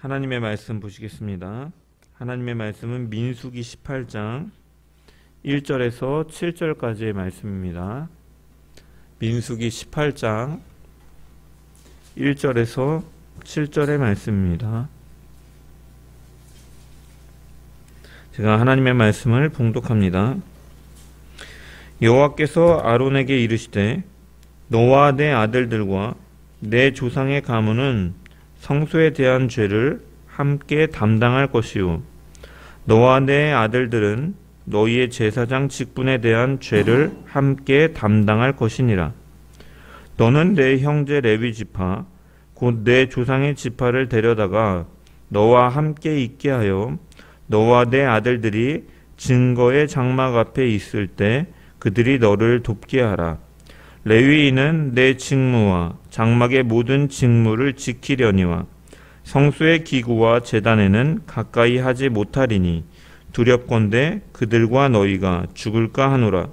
하나님의 말씀 보시겠습니다. 하나님의 말씀은 민수기 18장 1절에서 7절까지의 말씀입니다. 민수기 18장 1절에서 7절의 말씀입니다. 제가 하나님의 말씀을 봉독합니다. 여호와께서 아론에게 이르시되 너와 내 아들들과 내 조상의 가문은 성소에 대한 죄를 함께 담당할 것이요 너와 내 아들들은 너희의 제사장 직분에 대한 죄를 함께 담당할 것이니라. 너는 내 형제 레위 지파 곧 내 조상의 지파를 데려다가 너와 함께 있게 하여 너와 내 아들들이 증거의 장막 앞에 있을 때 그들이 너를 돕게 하라. 레위인은 내 직무와 장막의 모든 직무를 지키려니와 성소의 기구와 제단에는 가까이 하지 못하리니 두렵건대 그들과 너희가 죽을까 하노라.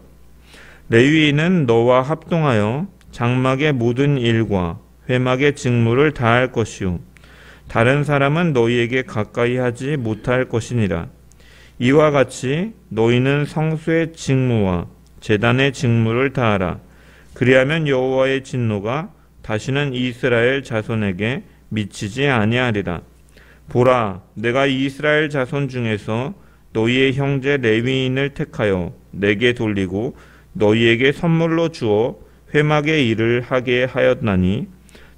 레위인은 너와 합동하여 장막의 모든 일과 회막의 직무를 다할 것이요 다른 사람은 너희에게 가까이 하지 못할 것이니라. 이와 같이 너희는 성소의 직무와 제단의 직무를 다하라. 그리하면 여호와의 진노가 다시는 이스라엘 자손에게 미치지 아니하리라. 보라, 내가 이스라엘 자손 중에서 너희의 형제 레위인을 택하여 내게 돌리고 너희에게 선물로 주어 회막의 일을 하게 하였나니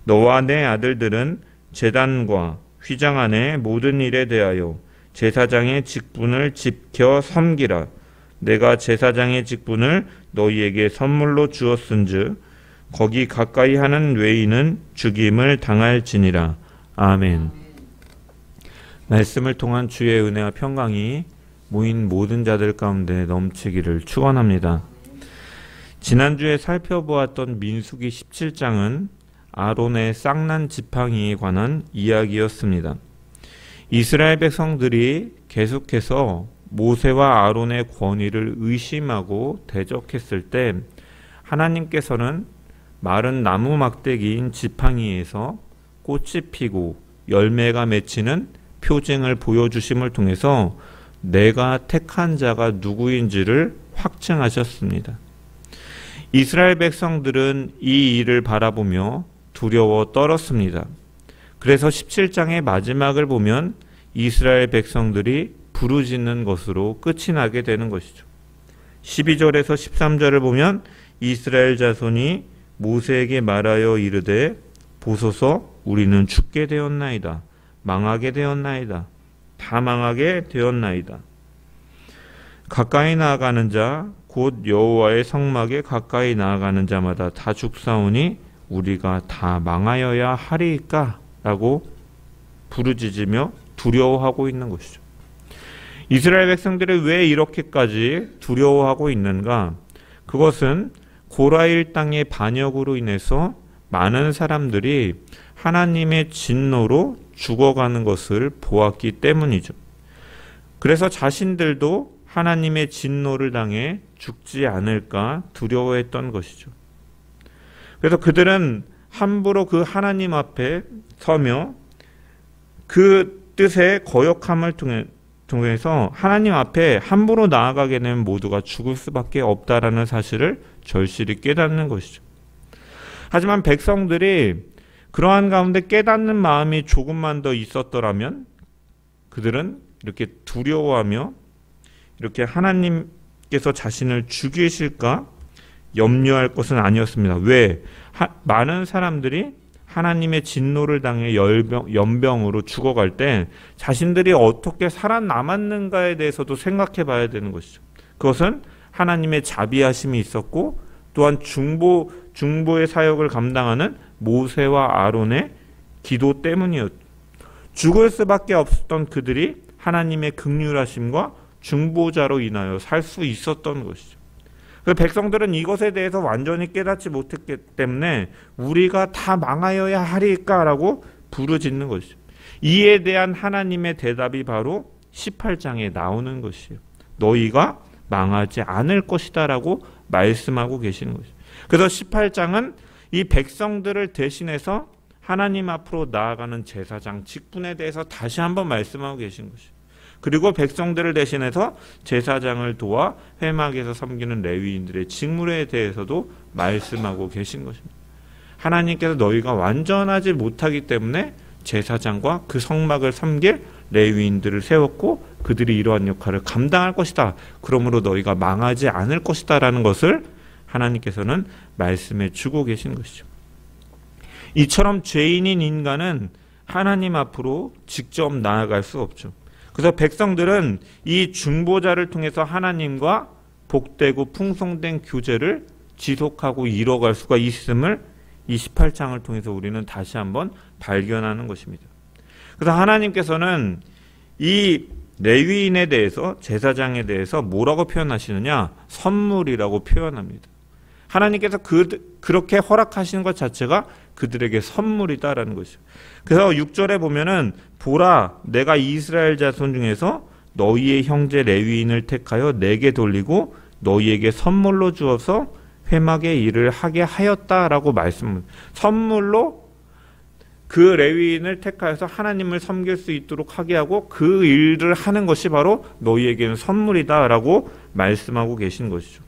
너와 내 아들들은 제단과 휘장 안의 모든 일에 대하여 제사장의 직분을 지켜 섬기라. 내가 제사장의 직분을 너희에게 선물로 주었은즉 거기 가까이 하는 외인은 죽임을 당할지니라. 아멘. 말씀을 통한 주의 은혜와 평강이 모인 모든 자들 가운데 넘치기를 축원합니다. 지난주에 살펴보았던 민수기 17장은 아론의 쌍난 지팡이에 관한 이야기였습니다. 이스라엘 백성들이 계속해서 모세와 아론의 권위를 의심하고 대적했을 때 하나님께서는 마른 나무 막대기인 지팡이에서 꽃이 피고 열매가 맺히는 표징을 보여주심을 통해서 내가 택한 자가 누구인지를 확증하셨습니다. 이스라엘 백성들은 이 일을 바라보며 두려워 떨었습니다. 그래서 17장의 마지막을 보면 이스라엘 백성들이 부르짖는 것으로 끝이 나게 되는 것이죠. 12절에서 13절을 보면 이스라엘 자손이 모세에게 말하여 이르되 보소서 우리는 죽게 되었나이다. 망하게 되었나이다. 다 망하게 되었나이다. 가까이 나아가는 자 곧 여호와의 성막에 가까이 나아가는 자마다 다 죽사오니 우리가 다 망하여야 하리이까? 라고 부르짖으며 두려워하고 있는 것이죠. 이스라엘 백성들이 왜 이렇게까지 두려워하고 있는가? 그것은 고라 일당의 반역으로 인해서 많은 사람들이 하나님의 진노로 죽어가는 것을 보았기 때문이죠. 그래서 자신들도 하나님의 진노를 당해 죽지 않을까 두려워했던 것이죠. 그래서 그들은 함부로 그 하나님 앞에 서며 그 뜻의 거역함을 통해서 하나님 앞에 함부로 나아가게 되면 모두가 죽을 수밖에 없다라는 사실을 절실히 깨닫는 것이죠. 하지만 백성들이 그러한 가운데 깨닫는 마음이 조금만 더 있었더라면 그들은 이렇게 두려워하며 이렇게 하나님께서 자신을 죽이실까 염려할 것은 아니었습니다. 왜? 많은 사람들이 하나님의 진노를 당해 연병으로 죽어갈 때 자신들이 어떻게 살아남았는가에 대해서도 생각해 봐야 되는 것이죠. 그것은 하나님의 자비하심이 있었고 또한 중보의 사역을 감당하는 모세와 아론의 기도 때문이었죠. 죽을 수밖에 없었던 그들이 하나님의 긍휼하심과 중보자로 인하여 살 수 있었던 것이죠. 백성들은 이것에 대해서 완전히 깨닫지 못했기 때문에 우리가 다 망하여야 하리까라고 부르짖는 것이죠. 이에 대한 하나님의 대답이 바로 18장에 나오는 것이에요. 너희가 망하지 않을 것이다라고 말씀하고 계시는 것이죠. 그래서 18장은 이 백성들을 대신해서 하나님 앞으로 나아가는 제사장 직분에 대해서 다시 한번 말씀하고 계신 것이죠. 그리고 백성들을 대신해서 제사장을 도와 회막에서 섬기는 레위인들의 직무에 대해서도 말씀하고 계신 것입니다. 하나님께서 너희가 완전하지 못하기 때문에 제사장과 그 성막을 섬길 레위인들을 세웠고 그들이 이러한 역할을 감당할 것이다. 그러므로 너희가 망하지 않을 것이다 라는 것을 하나님께서는 말씀해 주고 계신 것이죠. 이처럼 죄인인 인간은 하나님 앞으로 직접 나아갈 수 없죠. 그래서 백성들은 이 중보자를 통해서 하나님과 복되고 풍성된 교제를 지속하고 이뤄갈 수가 있음을 이 18장을 통해서 우리는 다시 한번 발견하는 것입니다. 그래서 하나님께서는 이 레위인에 대해서, 제사장에 대해서 뭐라고 표현하시느냐? 선물이라고 표현합니다. 하나님께서 그렇게 허락하시는 것 자체가 그들에게 선물이다라는 것이죠. 그래서 6절에 보면은 보라, 내가 이스라엘 자손 중에서 너희의 형제 레위인을 택하여 내게 돌리고 너희에게 선물로 주어서 회막의 일을 하게 하였다라고 말씀합니다. 선물로 그 레위인을 택하여서 하나님을 섬길 수 있도록 하게 하고 그 일을 하는 것이 바로 너희에게는 선물이다라고 말씀하고 계신 것이죠.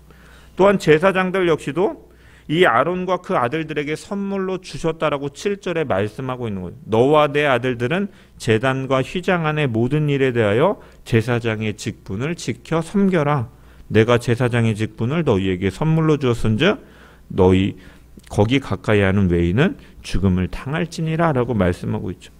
또한 제사장들 역시도 이 아론과 그 아들들에게 선물로 주셨다라고 7절에 말씀하고 있는 거예요. 너와 내 아들들은 제단과 휘장 안의 모든 일에 대하여 제사장의 직분을 지켜 섬겨라. 내가 제사장의 직분을 너희에게 선물로 주었은즉 너희 거기 가까이 하는 외인은 죽음을 당할지니라 라고 말씀하고 있죠.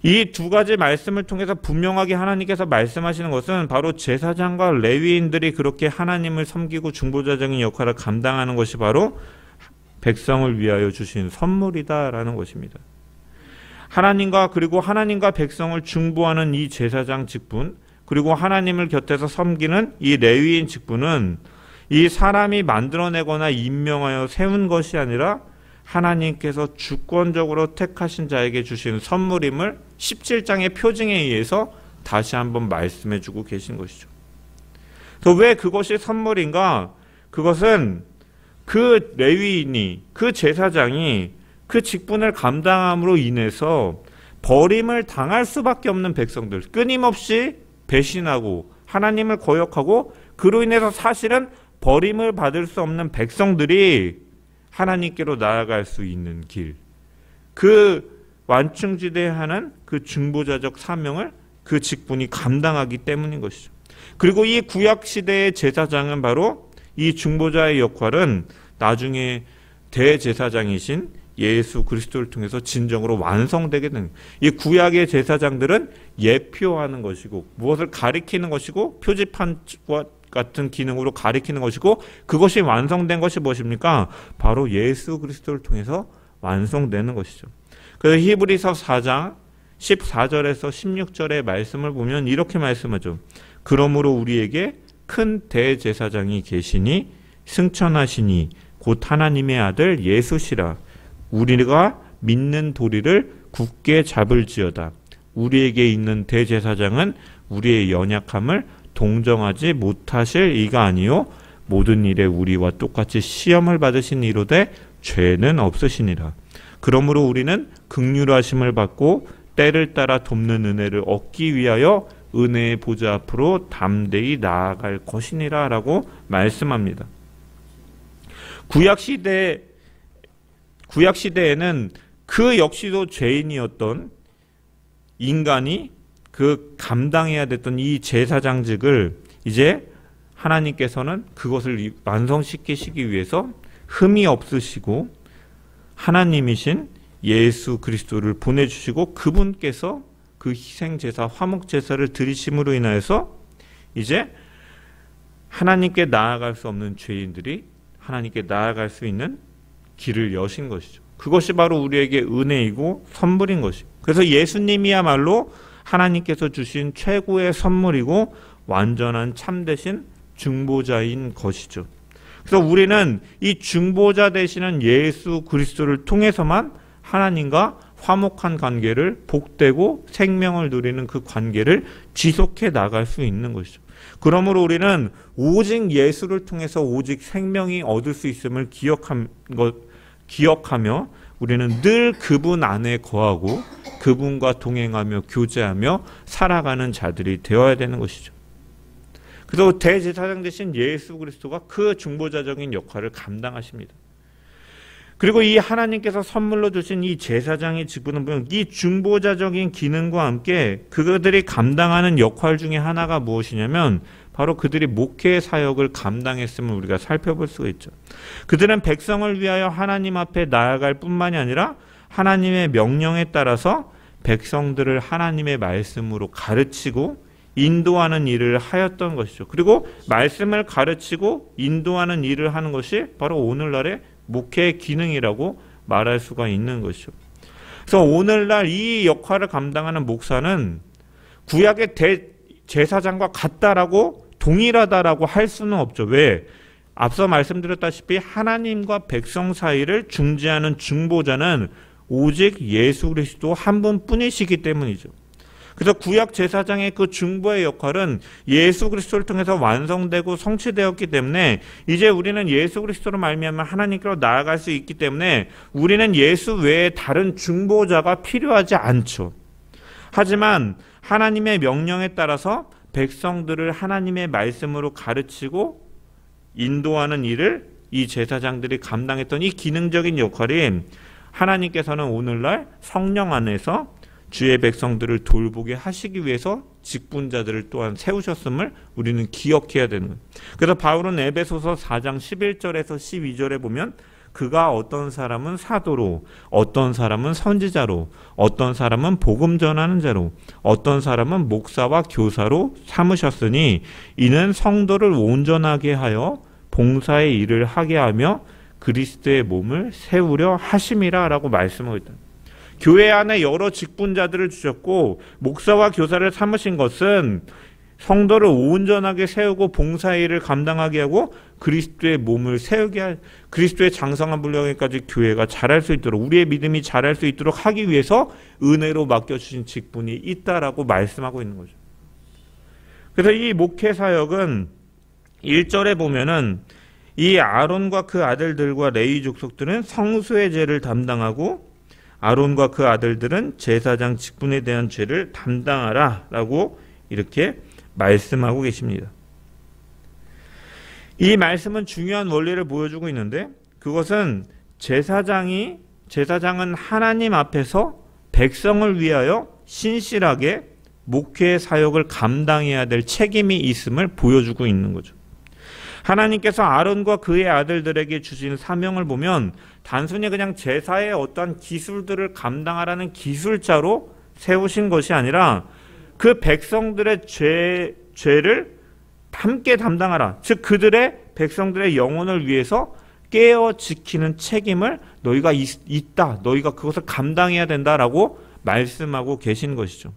이 두 가지 말씀을 통해서 분명하게 하나님께서 말씀하시는 것은 바로 제사장과 레위인들이 그렇게 하나님을 섬기고 중보자적인 역할을 감당하는 것이 바로 백성을 위하여 주신 선물이다라는 것입니다. 그리고 하나님과 백성을 중보하는 이 제사장 직분, 그리고 하나님을 곁에서 섬기는 이 레위인 직분은 이 사람이 만들어내거나 임명하여 세운 것이 아니라 하나님께서 주권적으로 택하신 자에게 주신 선물임을 17장의 표징에 의해서 다시 한번 말씀해 주고 계신 것이죠. 또 왜 그것이 선물인가? 그것은 그 레위인이, 그 제사장이 그 직분을 감당함으로 인해서 버림을 당할 수밖에 없는 백성들, 끊임없이 배신하고 하나님을 거역하고 그로 인해서 사실은 버림을 받을 수 없는 백성들이 하나님께로 나아갈 수 있는 길, 그 완충지대에 하는 그 중보자적 사명을 그 직분이 감당하기 때문인 것이죠. 그리고 이 구약시대의 제사장은 바로 이 중보자의 역할은 나중에 대제사장이신 예수 그리스도를 통해서 진정으로 완성되게 되는, 이 구약의 제사장들은 예표하는 것이고 무엇을 가리키는 것이고 표지판과 같은 기능으로 가리키는 것이고 그것이 완성된 것이 무엇입니까? 바로 예수 그리스도를 통해서 완성되는 것이죠. 그래서 히브리서 4장 14절에서 16절의 말씀을 보면 이렇게 말씀하죠. 그러므로 우리에게 큰 대제사장이 계시니 승천하시니 곧 하나님의 아들 예수시라. 우리가 믿는 도리를 굳게 잡을지어다. 우리에게 있는 대제사장은 우리의 연약함을 동정하지 못하실 이가 아니요 모든 일에 우리와 똑같이 시험을 받으신 이로되 죄는 없으시니라. 그러므로 우리는 긍휼하심을 받고 때를 따라 돕는 은혜를 얻기 위하여 은혜의 보좌 앞으로 담대히 나아갈 것이니라 라고 말씀합니다. 구약시대에는 그 역시도 죄인이었던 인간이 그 감당해야 됐던 이 제사장직을 이제 하나님께서는 그것을 완성시키시기 위해서 흠이 없으시고 하나님이신 예수 그리스도를 보내주시고 그분께서 그 희생제사, 화목제사를 드리심으로 인하여서 이제 하나님께 나아갈 수 없는 죄인들이 하나님께 나아갈 수 있는 길을 여신 것이죠. 그것이 바로 우리에게 은혜이고 선물인 것이고, 그래서 예수님이야말로 하나님께서 주신 최고의 선물이고 완전한 참되신 중보자인 것이죠. 그래서 우리는 이 중보자 되시는 예수 그리스도를 통해서만 하나님과 화목한 관계를, 복되고 생명을 누리는 그 관계를 지속해 나갈 수 있는 것이죠. 그러므로 우리는 오직 예수를 통해서 오직 생명이 얻을 수 있음을 기억하며 우리는 늘 그분 안에 거하고 그분과 동행하며 교제하며 살아가는 자들이 되어야 되는 것이죠. 그래서 대제사장 되신 예수 그리스도가 그 중보자적인 역할을 감당하십니다. 그리고 이 하나님께서 선물로 주신 이 제사장의 직분은 보면 이 중보자적인 기능과 함께 그들이 감당하는 역할 중에 하나가 무엇이냐면 바로 그들이 목회 사역을 감당했음을 우리가 살펴볼 수가 있죠. 그들은 백성을 위하여 하나님 앞에 나아갈 뿐만이 아니라 하나님의 명령에 따라서 백성들을 하나님의 말씀으로 가르치고 인도하는 일을 하였던 것이죠. 그리고 말씀을 가르치고 인도하는 일을 하는 것이 바로 오늘날의 목회의 기능이라고 말할 수가 있는 것이죠. 그래서 오늘날 이 역할을 감당하는 목사는 구약의 대제사장과 같다라고 동일하다라고 할 수는 없죠. 왜? 앞서 말씀드렸다시피 하나님과 백성 사이를 중재하는 중보자는 오직 예수 그리스도 한 분뿐이시기 때문이죠. 그래서 구약 제사장의 그 중보의 역할은 예수 그리스도를 통해서 완성되고 성취되었기 때문에 이제 우리는 예수 그리스도로 말미암아 하나님께로 나아갈 수 있기 때문에 우리는 예수 외에 다른 중보자가 필요하지 않죠. 하지만 하나님의 명령에 따라서 백성들을 하나님의 말씀으로 가르치고 인도하는 일을 이 제사장들이 감당했던 이 기능적인 역할이 하나님께서는 오늘날 성령 안에서 주의 백성들을 돌보게 하시기 위해서 직분자들을 또한 세우셨음을 우리는 기억해야 되는 거예요. 그래서 바울은 에베소서 4장 11절에서 12절에 보면 그가 어떤 사람은 사도로, 어떤 사람은 선지자로, 어떤 사람은 복음 전하는 자로, 어떤 사람은 목사와 교사로 삼으셨으니 이는 성도를 온전하게 하여 봉사의 일을 하게 하며 그리스도의 몸을 세우려 하심이라 라고 말씀하고 있다. 교회 안에 여러 직분자들을 주셨고 목사와 교사를 삼으신 것은 성도를 온전하게 세우고 봉사의 일을 감당하게 하고 그리스도의 몸을 세우게 할, 그리스도의 장성한 분량에까지 교회가 자랄 수 있도록, 우리의 믿음이 자랄 수 있도록 하기 위해서 은혜로 맡겨주신 직분이 있다라고 말씀하고 있는 거죠. 그래서 이 목회 사역은 1절에 보면은 이 아론과 그 아들들과 레위 족속들은 성수의 죄를 담당하고 아론과 그 아들들은 제사장 직분에 대한 죄를 담당하라 라고 이렇게 말씀하고 계십니다. 이 말씀은 중요한 원리를 보여주고 있는데 그것은 제사장은 하나님 앞에서 백성을 위하여 신실하게 목회 사역을 감당해야 될 책임이 있음을 보여주고 있는 거죠. 하나님께서 아론과 그의 아들들에게 주신 사명을 보면 단순히 그냥 제사의 어떠한 기술들을 감당하라는 기술자로 세우신 것이 아니라 그 백성들의 죄를 함께 담당하라. 즉 그들의 백성들의 영혼을 위해서 깨어 지키는 책임을 너희가 있다. 너희가 그것을 감당해야 된다라고 말씀하고 계신 것이죠.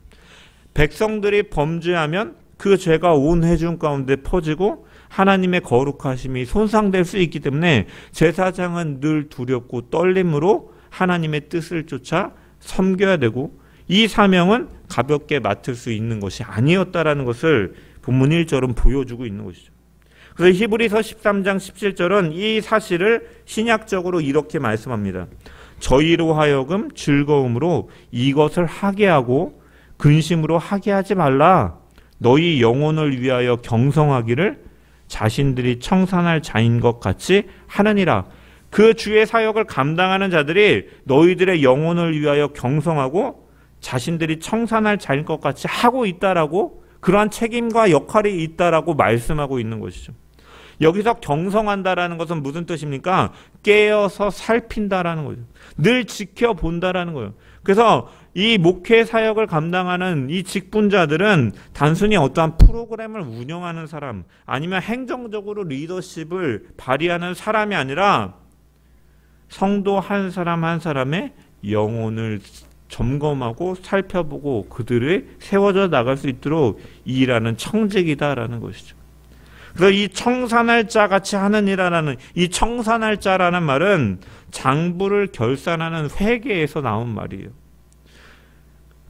백성들이 범죄하면 그 죄가 온 회중 가운데 퍼지고 하나님의 거룩하심이 손상될 수 있기 때문에 제사장은 늘 두렵고 떨림으로 하나님의 뜻을 쫓아 섬겨야 되고 이 사명은 가볍게 맡을 수 있는 것이 아니었다라는 것을 본문 1절은 보여주고 있는 것이죠. 그래서 히브리서 13장 17절은 이 사실을 신약적으로 이렇게 말씀합니다. 저희로 하여금 즐거움으로 이것을 하게 하고 근심으로 하게 하지 말라. 너희 영혼을 위하여 경성하기를 자신들이 청산할 자인 것 같이 하느니라. 그 주의 사역을 감당하는 자들이 너희들의 영혼을 위하여 경성하고 자신들이 청산할 자인 것 같이 하고 있다라고, 그러한 책임과 역할이 있다라고 말씀하고 있는 것이죠. 여기서 경성한다라는 것은 무슨 뜻입니까? 깨어서 살핀다라는 거죠. 늘 지켜본다라는 거예요. 그래서 이 목회 사역을 감당하는 이 직분자들은 단순히 어떠한 프로그램을 운영하는 사람 아니면 행정적으로 리더십을 발휘하는 사람이 아니라 성도 한 사람 한 사람의 영혼을 점검하고 살펴보고 그들이 세워져 나갈 수 있도록 일하는 청직이다라는 것이죠. 그래서 이 청산할 자 같이 하는 일이라는 이 청산할 자라는 말은 장부를 결산하는 회계에서 나온 말이에요.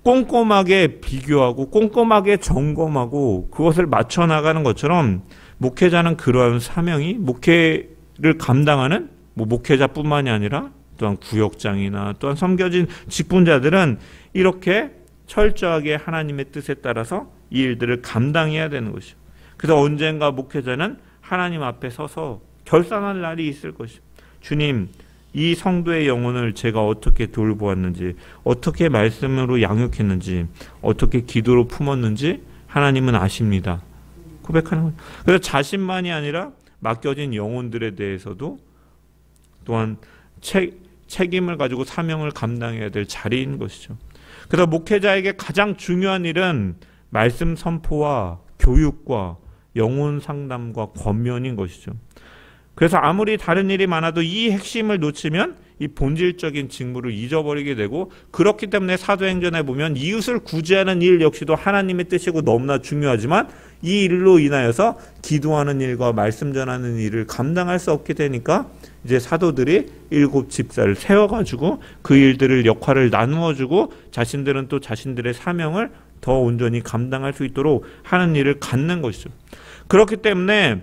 꼼꼼하게 비교하고 꼼꼼하게 점검하고 그것을 맞춰 나가는 것처럼 목회자는 그러한 사명이 목회를 감당하는 목회자뿐만이 아니라 또한 구역장이나 또한 섬겨진 직분자들은 이렇게 철저하게 하나님의 뜻에 따라서 이 일들을 감당해야 되는 것이죠. 그래서 언젠가 목회자는 하나님 앞에 서서 결산할 날이 있을 것이죠. 주님, 이 성도의 영혼을 제가 어떻게 돌보았는지, 어떻게 말씀으로 양육했는지, 어떻게 기도로 품었는지 하나님은 아십니다. 고백하는 거예요. 그래서 자신만이 아니라 맡겨진 영혼들에 대해서도 또한 책임을 가지고 사명을 감당해야 될 자리인 것이죠. 그래서 목회자에게 가장 중요한 일은 말씀 선포와 교육과 영혼 상담과 권면인 것이죠. 그래서 아무리 다른 일이 많아도 이 핵심을 놓치면 이 본질적인 직무를 잊어버리게 되고, 그렇기 때문에 사도행전에 보면 이웃을 구제하는 일 역시도 하나님의 뜻이고 너무나 중요하지만 이 일로 인하여서 기도하는 일과 말씀 전하는 일을 감당할 수 없게 되니까 이제 사도들이 7 집사를 세워가지고 그 일들을 역할을 나누어주고 자신들은 또 자신들의 사명을 더 온전히 감당할 수 있도록 하는 일을 갖는 것이죠. 그렇기 때문에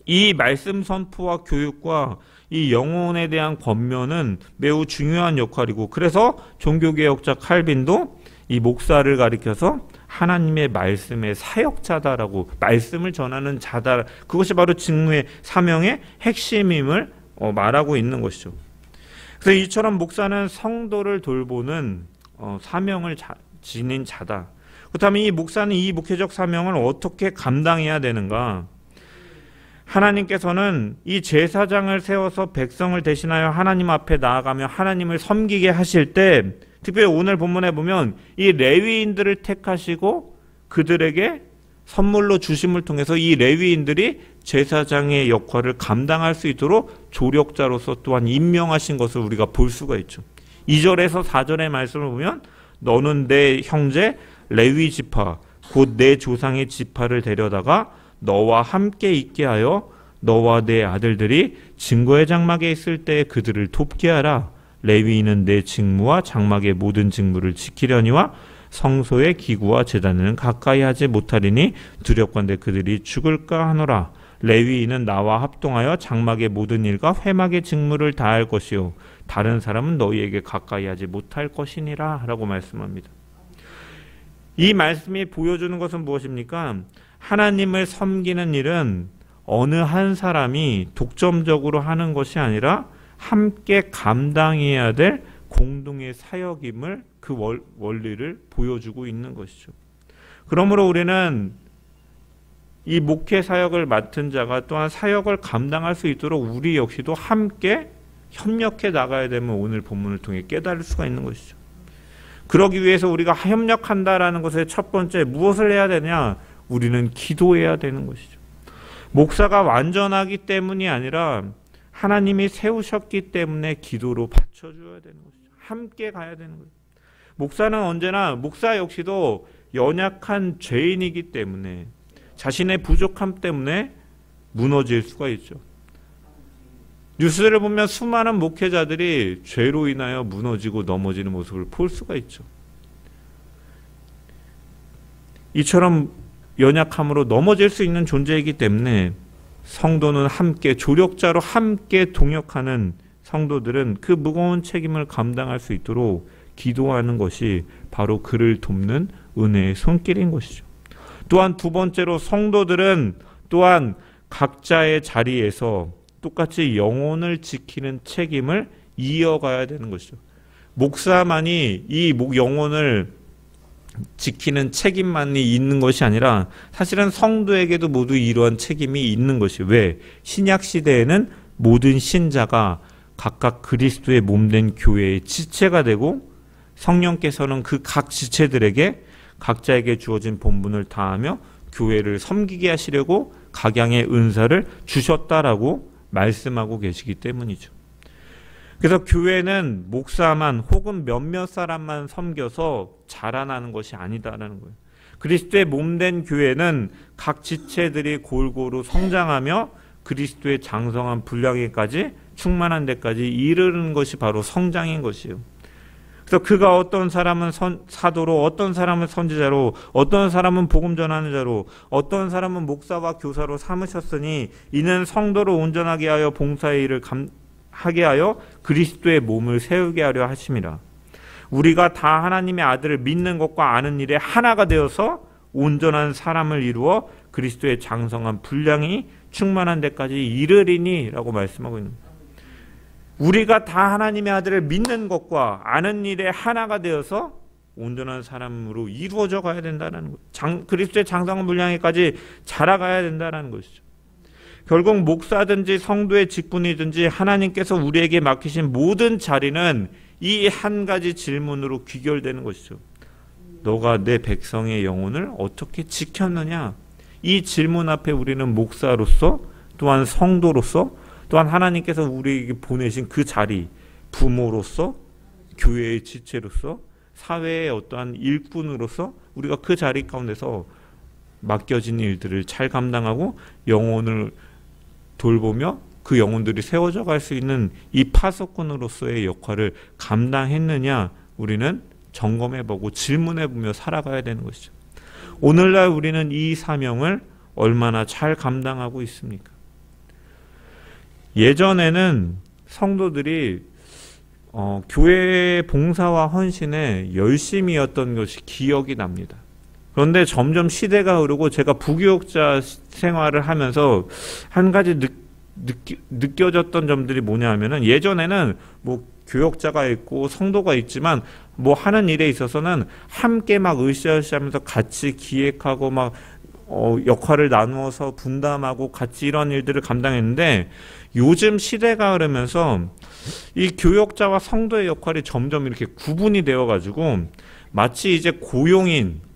이 말씀 선포와 교육과 이 영혼에 대한 권면은 매우 중요한 역할이고, 그래서 종교개혁자 칼빈도 이 목사를 가리켜서 하나님의 말씀의 사역자다라고, 말씀을 전하는 자다, 그것이 바로 직무의 사명의 핵심임을 말하고 있는 것이죠. 그래서 이처럼 목사는 성도를 돌보는 사명을 지닌 자다. 그렇다면 이 목사는 이 목회적 사명을 어떻게 감당해야 되는가? 하나님께서는 이 제사장을 세워서 백성을 대신하여 하나님 앞에 나아가며 하나님을 섬기게 하실 때, 특별히 오늘 본문에 보면 이 레위인들을 택하시고 그들에게 선물로 주심을 통해서 이 레위인들이 제사장의 역할을 감당할 수 있도록 조력자로서 또한 임명하신 것을 우리가 볼 수가 있죠. 2절에서 4절의 말씀을 보면 너는 내 형제 레위 지파 곧 내 조상의 지파를 데려다가 너와 함께 있게 하여 너와 내 아들들이 증거의 장막에 있을 때 그들을 돕게 하라. 레위인은 내 직무와 장막의 모든 직무를 지키려니와 성소의 기구와 제단은 가까이 하지 못하리니 두렵건대 그들이 죽을까 하노라. 레위인은 나와 합동하여 장막의 모든 일과 회막의 직무를 다할 것이요 다른 사람은 너희에게 가까이 하지 못할 것이니라 라고 말씀합니다. 이 말씀이 보여주는 것은 무엇입니까? 하나님을 섬기는 일은 어느 한 사람이 독점적으로 하는 것이 아니라 함께 감당해야 될 공동의 사역임을, 그 원리를 보여주고 있는 것이죠. 그러므로 우리는 이 목회 사역을 맡은 자가 또한 사역을 감당할 수 있도록 우리 역시도 함께 협력해 나가야 되면 오늘 본문을 통해 깨달을 수가 있는 것이죠. 그러기 위해서 우리가 협력한다라는 것의 첫 번째 무엇을 해야 되냐? 우리는 기도해야 되는 것이죠. 목사가 완전하기 때문이 아니라 하나님이 세우셨기 때문에 기도로 받쳐줘야 되는 것이죠. 함께 가야 되는 거예요. 목사는 언제나, 목사 역시도 연약한 죄인이기 때문에 자신의 부족함 때문에 무너질 수가 있죠. 뉴스를 보면 수많은 목회자들이 죄로 인하여 무너지고 넘어지는 모습을 볼 수가 있죠. 이처럼 연약함으로 넘어질 수 있는 존재이기 때문에 성도는 함께, 조력자로 함께 동역하는 성도들은 그 무거운 책임을 감당할 수 있도록 기도하는 것이 바로 그를 돕는 은혜의 손길인 것이죠. 또한 두 번째로 성도들은 또한 각자의 자리에서 똑같이 영혼을 지키는 책임을 이어가야 되는 것이죠. 목사만이 이 영혼을 지키는 책임만이 있는 것이 아니라 사실은 성도에게도 모두 이러한 책임이 있는 것이, 왜? 신약 시대에는 모든 신자가 각각 그리스도의 몸된 교회의 지체가 되고 성령께서는 그 각 지체들에게 각자에게 주어진 본분을 다하며 교회를 섬기게 하시려고 각양의 은사를 주셨다라고 말씀하고 계시기 때문이죠. 그래서 교회는 목사만 혹은 몇몇 사람만 섬겨서 자라나는 것이 아니다라는 거예요. 그리스도의 몸된 교회는 각 지체들이 골고루 성장하며 그리스도의 장성한 분량에까지 충만한 데까지 이르는 것이 바로 성장인 것이에요. 그래서 그가 어떤 사람은 사도로, 어떤 사람은 선지자로, 어떤 사람은 복음 전하는 자로, 어떤 사람은 목사와 교사로 삼으셨으니 이는 성도를 온전하게 하여 봉사의 일을 하게 하여 그리스도의 몸을 세우게 하려 하심이라. 우리가 다 하나님의 아들을 믿는 것과 아는 일에 하나가 되어서 온전한 사람을 이루어 그리스도의 장성한 분량이 충만한 데까지 이르리니 라고 말씀하고 있는 거예요. 우리가 다 하나님의 아들을 믿는 것과 아는 일에 하나가 되어서 온전한 사람으로 이루어져 가야 된다는 거예요. 그리스도의 장성한 분량에까지 자라가야 된다는 것이죠. 결국 목사든지 성도의 직분이든지 하나님께서 우리에게 맡기신 모든 자리는 이 한 가지 질문으로 귀결되는 것이죠. 너가 내 백성의 영혼을 어떻게 지켰느냐? 이 질문 앞에 우리는 목사로서, 또한 성도로서, 또한 하나님께서 우리에게 보내신 그 자리, 부모로서, 교회의 지체로서, 사회의 어떠한 일꾼으로서 우리가 그 자리 가운데서 맡겨진 일들을 잘 감당하고 영혼을 돌보며 그 영혼들이 세워져 갈 수 있는 이 파수꾼으로서의 역할을 감당했느냐, 우리는 점검해보고 질문해보며 살아가야 되는 것이죠. 오늘날 우리는 이 사명을 얼마나 잘 감당하고 있습니까? 예전에는 성도들이 교회 봉사와 헌신에 열심이었던 것이 기억이 납니다. 그런데 점점 시대가 흐르고 제가 부교육자 생활을 하면서 한 가지 느껴졌던 점들이 뭐냐 하면은, 예전에는 뭐 교역자가 있고 성도가 있지만 뭐 하는 일에 있어서는 함께 막 으쌰으쌰 하면서 같이 기획하고 막 역할을 나누어서 분담하고 같이 이런 일들을 감당했는데, 요즘 시대가 흐르면서 이 교역자와 성도의 역할이 점점 이렇게 구분이 되어 가지고 마치 이제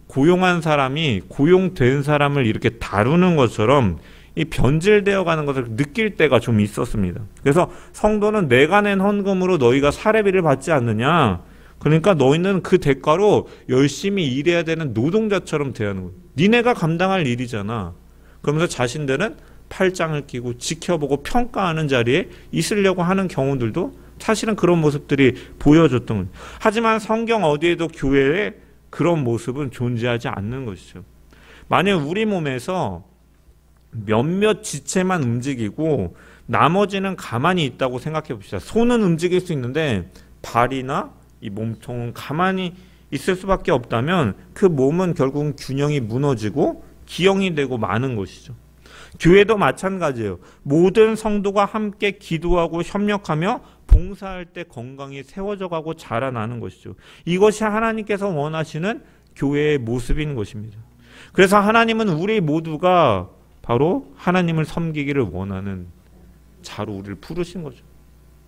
고용한 사람이 고용된 사람을 이렇게 다루는 것처럼 이 변질되어 가는 것을 느낄 때가 좀 있었습니다. 그래서 성도는 내가 낸 헌금으로 너희가 사례비를 받지 않느냐, 그러니까 너희는 그 대가로 열심히 일해야 되는 노동자처럼 대하는 거예요. 니네가 감당할 일이잖아. 그러면서 자신들은 팔짱을 끼고 지켜보고 평가하는 자리에 있으려고 하는 경우들도 사실은 그런 모습들이 보여줬던 거예요. 하지만 성경 어디에도 교회에 그런 모습은 존재하지 않는 것이죠. 만약 우리 몸에서 몇몇 지체만 움직이고 나머지는 가만히 있다고 생각해 봅시다. 손은 움직일 수 있는데 발이나 이 몸통은 가만히 있을 수밖에 없다면 그 몸은 결국은 균형이 무너지고 기형이 되고 마는 것이죠. 교회도 마찬가지예요. 모든 성도가 함께 기도하고 협력하며 봉사할 때 건강히 세워져 가고 자라나는 것이죠. 이것이 하나님께서 원하시는 교회의 모습인 것입니다. 그래서 하나님은 우리 모두가 바로 하나님을 섬기기를 원하는 자로 우리를 부르신 거죠.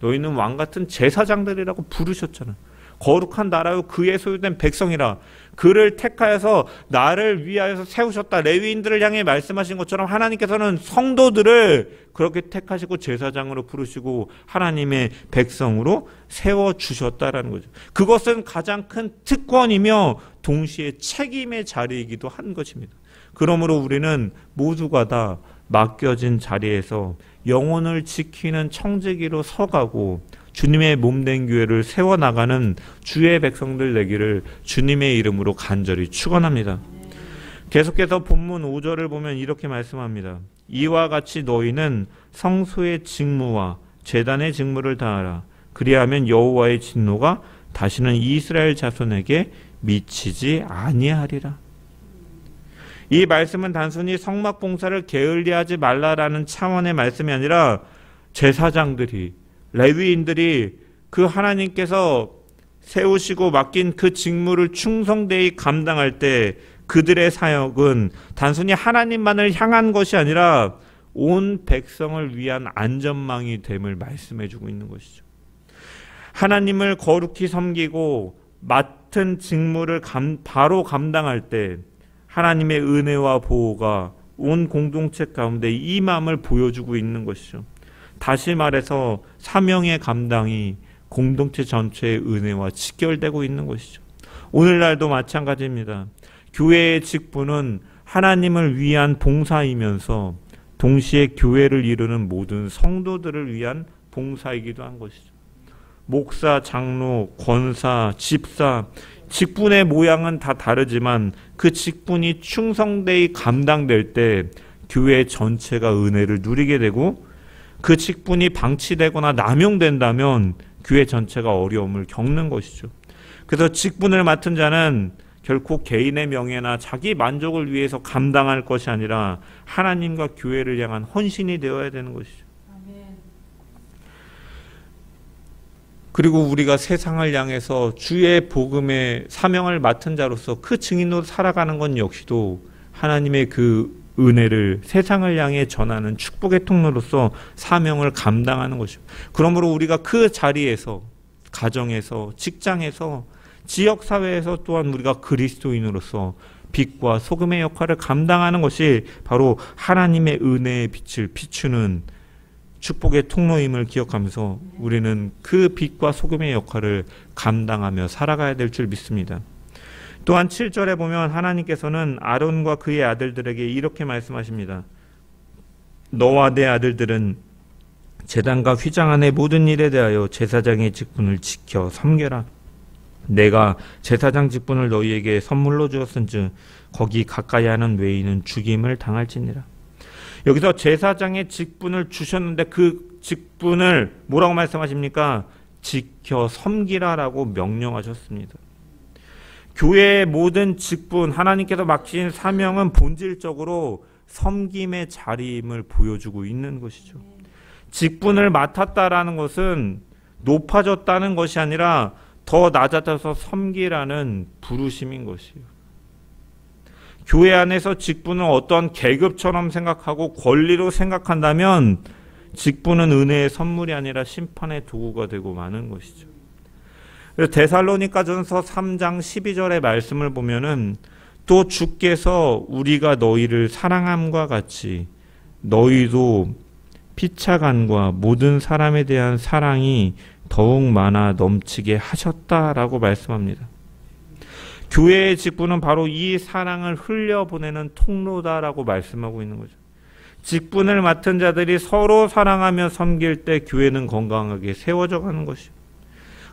너희는 왕같은 제사장들이라고 부르셨잖아. 거룩한 나라요 그의 소유된 백성이라. 그를 택하여서 나를 위하여서 세우셨다. 레위인들을 향해 말씀하신 것처럼 하나님께서는 성도들을 그렇게 택하시고 제사장으로 부르시고 하나님의 백성으로 세워주셨다라는 거죠. 그것은 가장 큰 특권이며 동시에 책임의 자리이기도 한 것입니다. 그러므로 우리는 모두가 다 맡겨진 자리에서 영혼을 지키는 청지기로 서가고 주님의 몸된 교회를 세워나가는 주의 백성들 되기를 주님의 이름으로 간절히 축원합니다. 계속해서 본문 5절을 보면 이렇게 말씀합니다. 이와 같이 너희는 성소의 직무와 제단의 직무를 다하라. 그리하면 여호와의 진노가 다시는 이스라엘 자손에게 미치지 아니하리라. 이 말씀은 단순히 성막 봉사를 게을리하지 말라라는 차원의 말씀이 아니라 제사장들이, 레위인들이 그 하나님께서 세우시고 맡긴 그 직무를 충성되이 감당할 때 그들의 사역은 단순히 하나님만을 향한 것이 아니라 온 백성을 위한 안전망이 됨을 말씀해주고 있는 것이죠. 하나님을 거룩히 섬기고 맡은 직무를 바로 감당할 때 하나님의 은혜와 보호가 온 공동체 가운데 임함을 보여주고 있는 것이죠. 다시 말해서 사명의 감당이 공동체 전체의 은혜와 직결되고 있는 것이죠. 오늘날도 마찬가지입니다. 교회의 직분은 하나님을 위한 봉사이면서 동시에 교회를 이루는 모든 성도들을 위한 봉사이기도 한 것이죠. 목사, 장로, 권사, 집사, 직분의 모양은 다 다르지만 그 직분이 충성되이 감당될 때 교회 전체가 은혜를 누리게 되고 그 직분이 방치되거나 남용된다면 교회 전체가 어려움을 겪는 것이죠. 그래서 직분을 맡은 자는 결코 개인의 명예나 자기 만족을 위해서 감당할 것이 아니라 하나님과 교회를 향한 헌신이 되어야 되는 것이죠. 그리고 우리가 세상을 향해서 주의 복음의 사명을 맡은 자로서 그 증인으로 살아가는 건 역시도 하나님의 그 은혜를 세상을 향해 전하는 축복의 통로로서 사명을 감당하는 것입니다. 그러므로 우리가 그 자리에서, 가정에서, 직장에서, 지역사회에서 또한 우리가 그리스도인으로서 빛과 소금의 역할을 감당하는 것이 바로 하나님의 은혜의 빛을 비추는 축복의 통로임을 기억하면서 우리는 그 빛과 소금의 역할을 감당하며 살아가야 될 줄 믿습니다. 또한 7절에 보면 하나님께서는 아론과 그의 아들들에게 이렇게 말씀하십니다. 너와 내 아들들은 제단과 휘장 안의 모든 일에 대하여 제사장의 직분을 지켜 섬겨라. 내가 제사장 직분을 너희에게 선물로 주었은즉 거기 가까이 하는 외인은 죽임을 당할지니라. 여기서 제사장의 직분을 주셨는데 그 직분을 뭐라고 말씀하십니까? 지켜 섬기라라고 명령하셨습니다. 교회의 모든 직분, 하나님께서 맡기신 사명은 본질적으로 섬김의 자리임을 보여주고 있는 것이죠. 직분을 맡았다라는 것은 높아졌다는 것이 아니라 더 낮아져서 섬기라는 부르심인 것이에요. 교회 안에서 직분을 어떤 계급처럼 생각하고 권리로 생각한다면 직분은 은혜의 선물이 아니라 심판의 도구가 되고 마는 것이죠. 데살로니가전서 3장 12절의 말씀을 보면은 또 주께서 우리가 너희를 사랑함과 같이 너희도 피차간과 모든 사람에 대한 사랑이 더욱 많아 넘치게 하셨다라고 말씀합니다. 교회의 직분은 바로 이 사랑을 흘려보내는 통로다라고 말씀하고 있는 거죠. 직분을 맡은 자들이 서로 사랑하며 섬길 때 교회는 건강하게 세워져 가는 것이죠.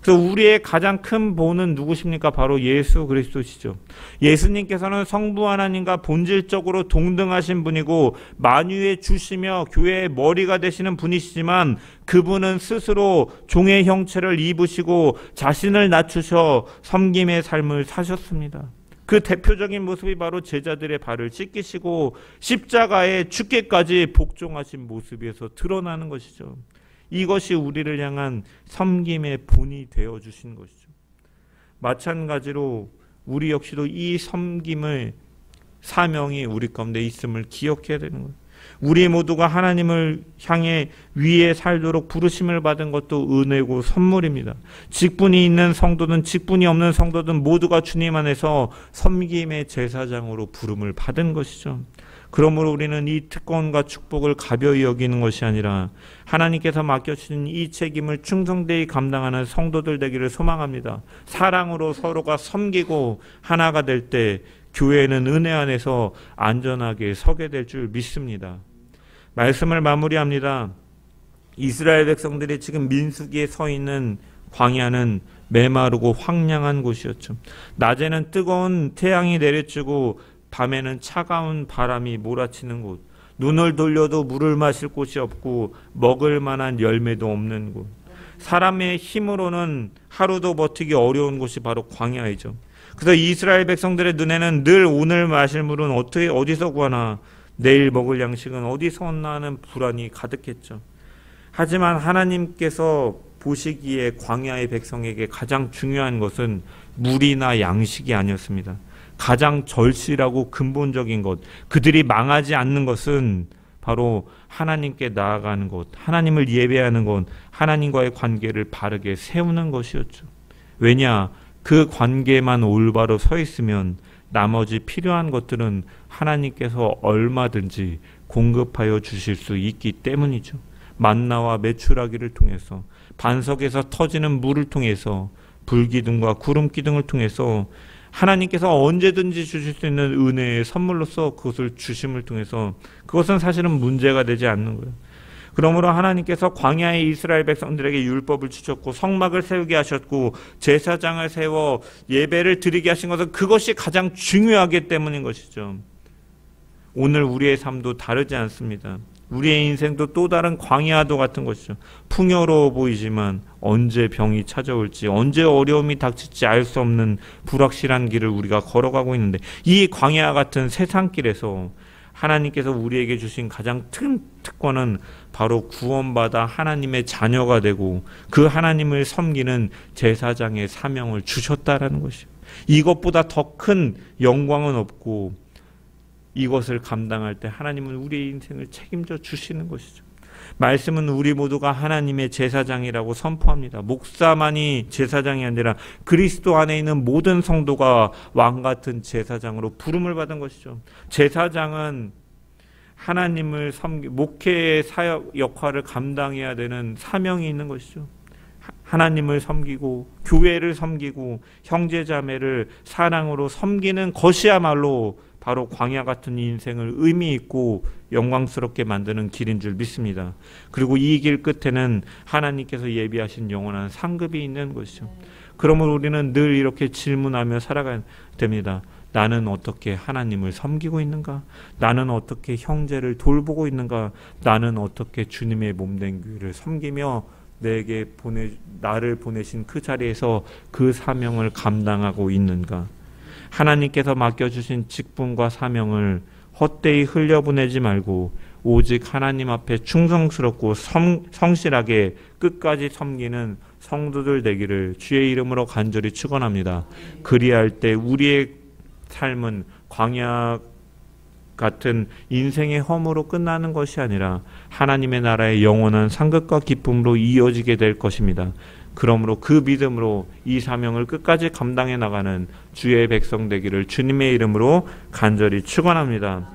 그래서 우리의 가장 큰 본은 누구십니까? 바로 예수 그리스도시죠. 예수님께서는 성부 하나님과 본질적으로 동등하신 분이고 만유의 주시며 교회의 머리가 되시는 분이시지만 그분은 스스로 종의 형체를 입으시고 자신을 낮추셔 섬김의 삶을 사셨습니다. 그 대표적인 모습이 바로 제자들의 발을 씻기시고 십자가에 죽기까지 복종하신 모습에서 드러나는 것이죠. 이것이 우리를 향한 섬김의 본이 되어주신 것이죠. 마찬가지로 우리 역시도 이 섬김의 사명이 우리 가운데 있음을 기억해야 되는 거예요. 우리 모두가 하나님을 향해 위에 살도록 부르심을 받은 것도 은혜고 선물입니다. 직분이 있는 성도든 직분이 없는 성도든 모두가 주님 안에서 섬김의 제사장으로 부름을 받은 것이죠. 그러므로 우리는 이 특권과 축복을 가벼이 여기는 것이 아니라 하나님께서 맡겨주신 이 책임을 충성되이 감당하는 성도들 되기를 소망합니다. 사랑으로 서로가 섬기고 하나가 될 때 교회는 은혜 안에서 안전하게 서게 될 줄 믿습니다. 말씀을 마무리합니다. 이스라엘 백성들이 지금 민수기에 서 있는 광야는 메마르고 황량한 곳이었죠. 낮에는 뜨거운 태양이 내리쬐고 밤에는 차가운 바람이 몰아치는 곳, 눈을 돌려도 물을 마실 곳이 없고 먹을 만한 열매도 없는 곳, 사람의 힘으로는 하루도 버티기 어려운 곳이 바로 광야이죠. 그래서 이스라엘 백성들의 눈에는 늘 오늘 마실 물은 어디서 구하나, 내일 먹을 양식은 어디서 얻나 하는 불안이 가득했죠. 하지만 하나님께서 보시기에 광야의 백성에게 가장 중요한 것은 물이나 양식이 아니었습니다. 가장 절실하고 근본적인 것, 그들이 망하지 않는 것은 바로 하나님께 나아가는 것, 하나님을 예배하는 것, 하나님과의 관계를 바르게 세우는 것이었죠. 왜냐? 그 관계만 올바로 서 있으면 나머지 필요한 것들은 하나님께서 얼마든지 공급하여 주실 수 있기 때문이죠. 만나와 메추라기를 통해서, 반석에서 터지는 물을 통해서, 불기둥과 구름기둥을 통해서 하나님께서 언제든지 주실 수 있는 은혜의 선물로서 그것을 주심을 통해서 그것은 사실은 문제가 되지 않는 거예요. 그러므로 하나님께서 광야의 이스라엘 백성들에게 율법을 주셨고 성막을 세우게 하셨고 제사장을 세워 예배를 드리게 하신 것은 그것이 가장 중요하기 때문인 것이죠. 오늘 우리의 삶도 다르지 않습니다. 우리의 인생도 또 다른 광야도 같은 것이죠. 풍요로워 보이지만 언제 병이 찾아올지, 언제 어려움이 닥칠지 알 수 없는 불확실한 길을 우리가 걸어가고 있는데, 이 광야 같은 세상길에서 하나님께서 우리에게 주신 가장 큰 특권은 바로 구원받아 하나님의 자녀가 되고 그 하나님을 섬기는 제사장의 사명을 주셨다라는 것이요. 이것보다 더 큰 영광은 없고, 이것을 감당할 때 하나님은 우리의 인생을 책임져 주시는 것이죠. 말씀은 우리 모두가 하나님의 제사장이라고 선포합니다. 목사만이 제사장이 아니라 그리스도 안에 있는 모든 성도가 왕 같은 제사장으로 부름을 받은 것이죠. 제사장은 하나님을 목회의 사역 역할을 감당해야 되는 사명이 있는 것이죠. 하나님을 섬기고 교회를 섬기고 형제자매를 사랑으로 섬기는 것이야말로 바로 광야 같은 인생을 의미 있고 영광스럽게 만드는 길인 줄 믿습니다. 그리고 이 길 끝에는 하나님께서 예비하신 영원한 상급이 있는 것이죠. 그러므로 우리는 늘 이렇게 질문하며 살아가야 됩니다. 나는 어떻게 하나님을 섬기고 있는가? 나는 어떻게 형제를 돌보고 있는가? 나는 어떻게 주님의 몸된 교회를 섬기며 나를 보내신 그 자리에서 그 사명을 감당하고 있는가? 하나님께서 맡겨주신 직분과 사명을 헛되이 흘려보내지 말고 오직 하나님 앞에 충성스럽고 성실하게 끝까지 섬기는 성도들 되기를 주의 이름으로 간절히 축원합니다. 그리할 때 우리의 삶은 광야 같은 인생의 험으로 끝나는 것이 아니라 하나님의 나라의 영원한 상급과 기쁨으로 이어지게 될 것입니다. 그러므로 그 믿음으로 이 사명을 끝까지 감당해 나가는 주의 백성 되기를 주님의 이름으로 간절히 축원합니다.